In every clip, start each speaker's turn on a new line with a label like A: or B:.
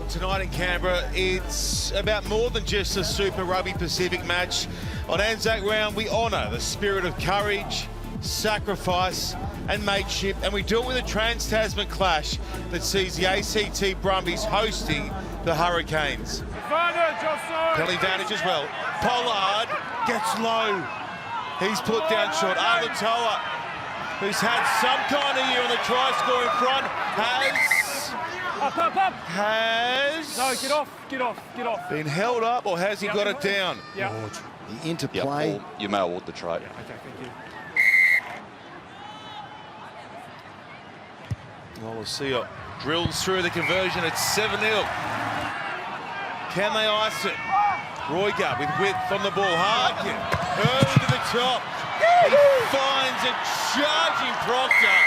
A: tonight in Canberra. It's about more than just a Super Rugby Pacific match. On ANZAC Round, we honour the spirit of courage, sacrifice and mateship, and we do it with a Trans-Tasman clash that sees the ACT Brumbies hosting the Hurricanes. Penalty advantage as well. Pollard gets low. He's put down short. Alatoa, who's had some kind of year on the try score in front,
B: Get off.
A: Been held up, or has he got it down?
B: Yeah.
C: The interplay.
D: Yep, you may award the try.
B: Okay, thank you.
A: Lucia drills through the conversion at 7-0. Can they ice it? Roygar with width on the ball. Harkin over the top. He finds a charging Proctor.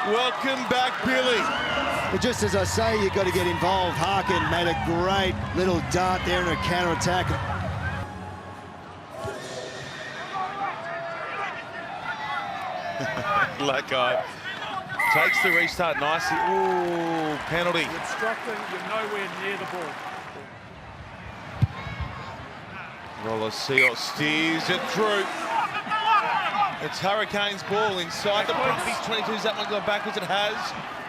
A: Welcome back, Billy.
C: But just as I say, you've got to get involved. Harkin made a great little dart there in a counter-attack.
A: Black eye. Takes the restart nicely. Ooh, penalty.
B: You're obstructing, you're nowhere near the ball.
A: Rolosio steers it through. It's Hurricanes ball inside the Brumbies 22's that one gone backwards. It has.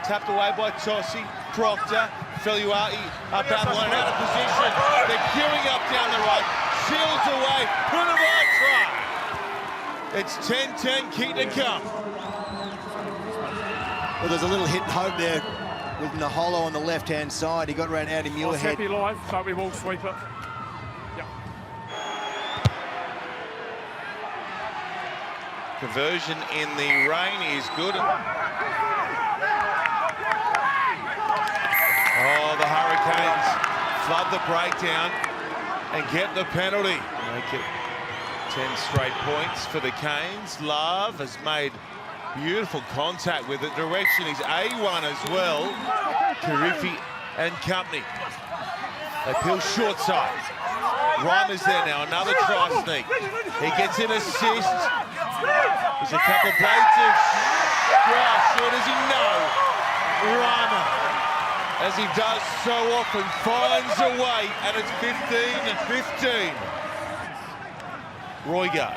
A: Tapped away by Tossi. Proctor. Feluati up out the line, out of position. They're queuing up down the right. Shields away. Put a right try. It's 10-10, keep to come.
C: Well, there's a little hit and hope there with Naholo on the left-hand side. He got around out in Muirhead.
B: Happy live, but we will sweep it. Yep.
A: Conversion in the rain is good. Oh, the Hurricanes flood the breakdown and get the penalty. Make it 10 straight points for the Canes. Love has made beautiful contact with it. Direction is A1 as well. Karifi and company. They peel short side. Reimer's there now, another try sneak. He gets an assist. There's a couple blades of grass short as he knows. Reimer, as he does so often, finds a way, and it's 15-15. Roygar.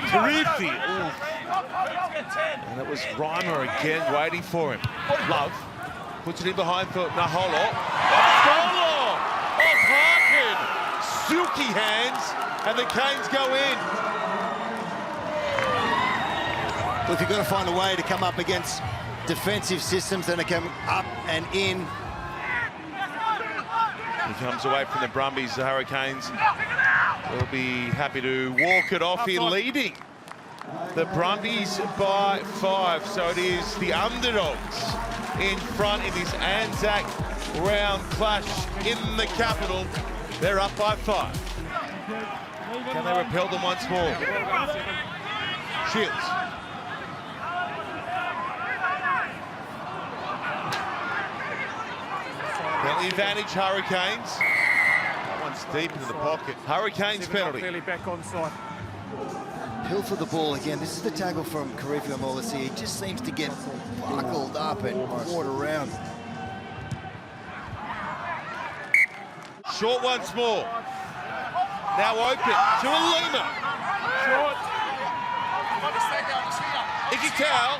A: Karifi. And it was Reimer again waiting for him. Love puts it in behind for Naholo. Naholo off Harkin. Silky hands, and the Canes go in.
C: Well, if you've got to find a way to come up against defensive systems, then they come up and in.
A: He comes away from the Brumbies. The Hurricanes will be happy to walk it off here, leading the Brumbies by 5. So it is the underdogs in front in this ANZAC Round clash in the capital. They're up by 5. Can they repel them once more? Shields. Penalty advantage, Hurricanes. That one's deep into the pocket. Hurricanes penalty.
B: Clearly back on side.
C: Hill for the ball again. This is the tackle from Karifi Omolisi. He just seems to get buckled up and caught around.
A: Short once more. Now open to Alima.
B: Short.
A: Ikitau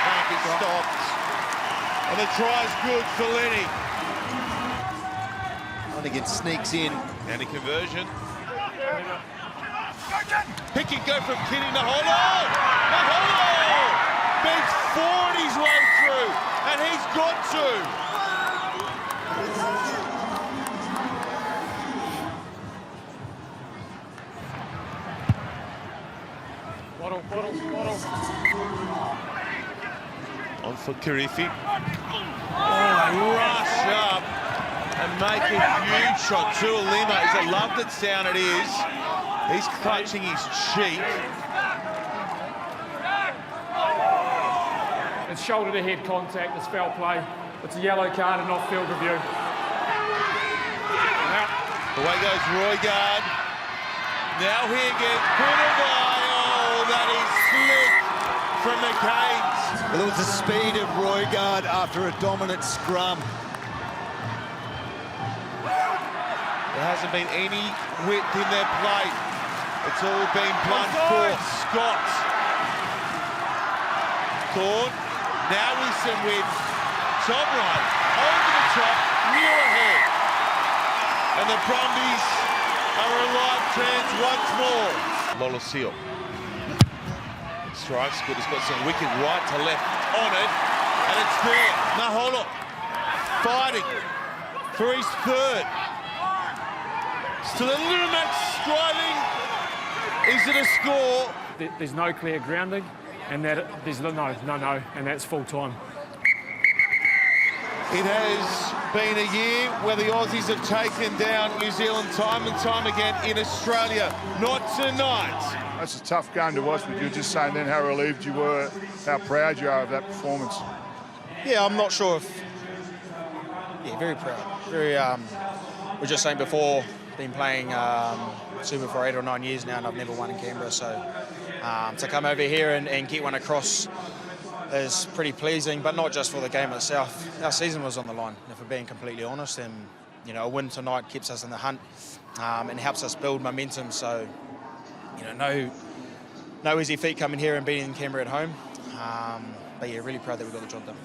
A: can't be stopped. And the try's good for Lenny.
C: Hunnigan sneaks in.
A: And a conversion. Pick and go from Kitty Naholo. Naholo! Beats forward his way through, and he's got to.
B: Bottle.
A: On for Karifi. Oh, rush up and make a huge shot to Alima. He's a love that's down, it is. He's clutching his cheek.
B: It's shoulder-to-head contact, it's foul play. It's a yellow card and off field review.
A: Away goes Roygar. Now here again, put away. Oh, that is slick from the Canes.
C: Well, it was the speed of Roygaard after a dominant scrum.
A: There hasn't been any width in their play. It's all been blunt force. Scott. Thorne. Now with some width. Top right. Over the top. Real ahead. And the Brumbies are alive trans once more. Lolosio. Strikes good. He's got some wicked right to left on it. And it's there. Maholo fighting for his third. Still a little match striving. Is it a score?
B: There's no clear grounding, and that there's no, and that's full time.
A: It has been a year where the Aussies have taken down New Zealand time and time again in Australia. Not tonight.
D: That's a tough game to watch, but you were just saying then how relieved you were, how proud you are of that performance.
E: Yeah, I'm not sure if... Yeah, very proud. Very, we were just saying before, been playing Super for 8 or 9 years now, and I've never won in Canberra, so to come over here and get one across is pretty pleasing, but not just for the game itself. Our season was on the line, if we're being completely honest, and you know, a win tonight keeps us in the hunt and helps us build momentum. So, you know, no easy feat coming here and beating Canberra at home, but yeah, really proud that we got the job done.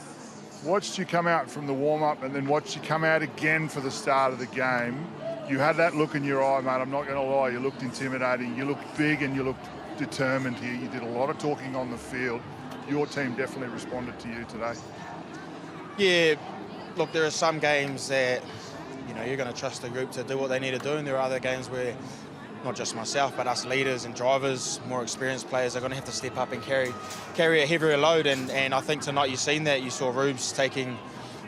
D: Watched you come out from the warm-up and then watched you come out again for the start of the game. You had that look in your eye, mate, I'm not going to lie. You looked intimidating, you looked big and you looked determined here. You did a lot of talking on the field. Your team definitely responded to you today.
E: Yeah, look, there are some games that, you know, you're going to trust the group to do what they need to do, and there are other games where not just myself, but us leaders and drivers, more experienced players, are going to have to step up and carry a heavier load. And I think tonight you've seen that. You saw Rubes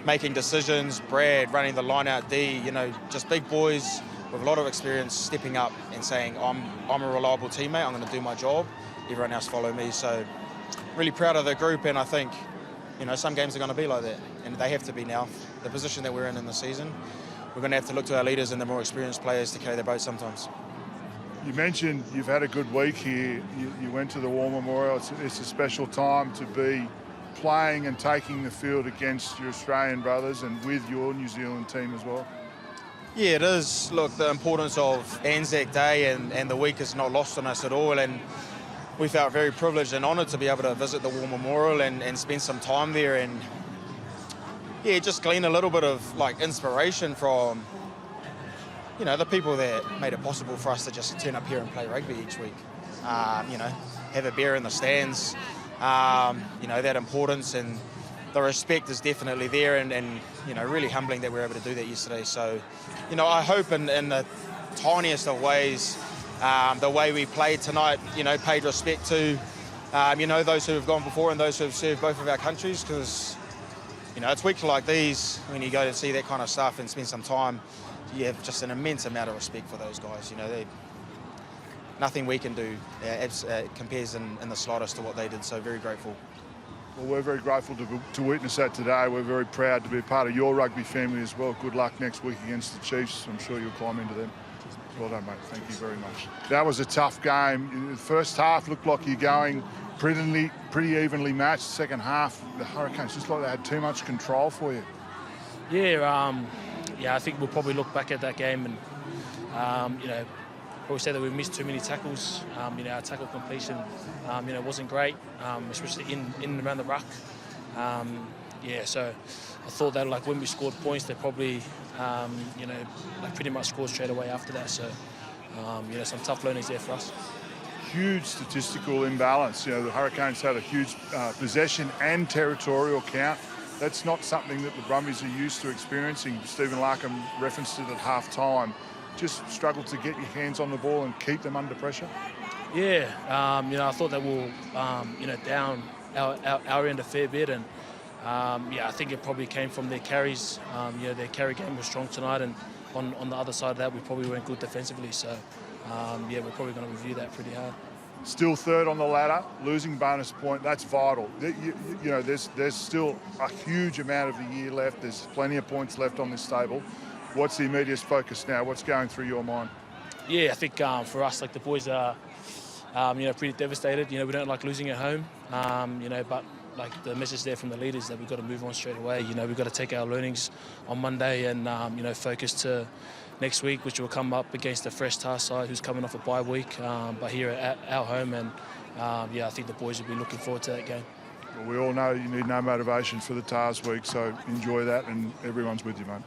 E: making decisions, Brad running the line out D, you know, just big boys with a lot of experience stepping up and saying, I'm a reliable teammate, I'm going to do my job, everyone else follow me. So really proud of the group, and I think, you know, some games are going to be like that, and they have to be now. The position that we're in the season, we're going to have to look to our leaders and the more experienced players to carry their boat sometimes.
D: You mentioned you've had a good week here. You went to the War Memorial. It's a special time to be playing and taking the field against your Australian brothers and with your New Zealand team as well.
E: Yeah, it is. Look, the importance of ANZAC Day and the week is not lost on us at all, and we felt very privileged and honoured to be able to visit the War Memorial and spend some time there and, yeah, just glean a little bit of, like, inspiration from, you know, the people that made it possible for us to just turn up here and play rugby each week. You know, have a beer in the stands, you know, that importance and the respect is definitely there, and you know, really humbling that we were able to do that yesterday. So, you know, I hope in the tiniest of ways, the way we played tonight, you know, paid respect to, you know, those who have gone before and those who have served both of our countries, because, you know, it's weeks like these, when you go to see that kind of stuff and spend some time, you have just an immense amount of respect for those guys. You know, nothing we can do compares in the slightest to what they did, so very grateful.
D: Well, we're very grateful to witness that today. We're very proud to be a part of your rugby family as well. Good luck next week against the Chiefs. I'm sure you'll climb into them. Well done, mate. Thank you very much. That was a tough game. The first half looked like you're going pretty evenly matched. Second half, the Hurricanes just like they had too much control for you.
F: Yeah, I think we'll probably look back at that game and, you know, probably say that we missed too many tackles. You know, our tackle completion, you know, wasn't great, especially in and around the ruck. Yeah, so I thought that, like, when we scored points, they probably, you know, like pretty much scored straight away after that. So, you know, some tough learnings there for us.
D: Huge statistical imbalance. You know, the Hurricanes had a huge possession and territorial count. That's not something that the Brumbies are used to experiencing. Stephen Larkham referenced it at half-time. Just struggled to get your hands on the ball and keep them under pressure?
F: Yeah, you know, I thought that we'll, you know, down our end a fair bit, and yeah, I think it probably came from their carries. You know, their carry game was strong tonight, and on the other side of that, we probably weren't good defensively. So, yeah, we're probably going to review that pretty hard.
D: Still third on the ladder, losing bonus point, that's vital. You know, there's still a huge amount of the year left. There's plenty of points left on this table. What's the immediate focus now? What's going through your mind?
F: Yeah, I think for us, like, the boys are, pretty devastated. We don't like losing at home, but like the message there from the leaders that we've got to move on straight away. We've got to take our learnings on Monday and, focus to next week, which will come up against a fresh task side who's coming off a bye week, but here at our home. And, I think the boys will be looking forward to that game.
D: Well, we all know you need no motivation for the TARS week, so enjoy that and everyone's with you, mate.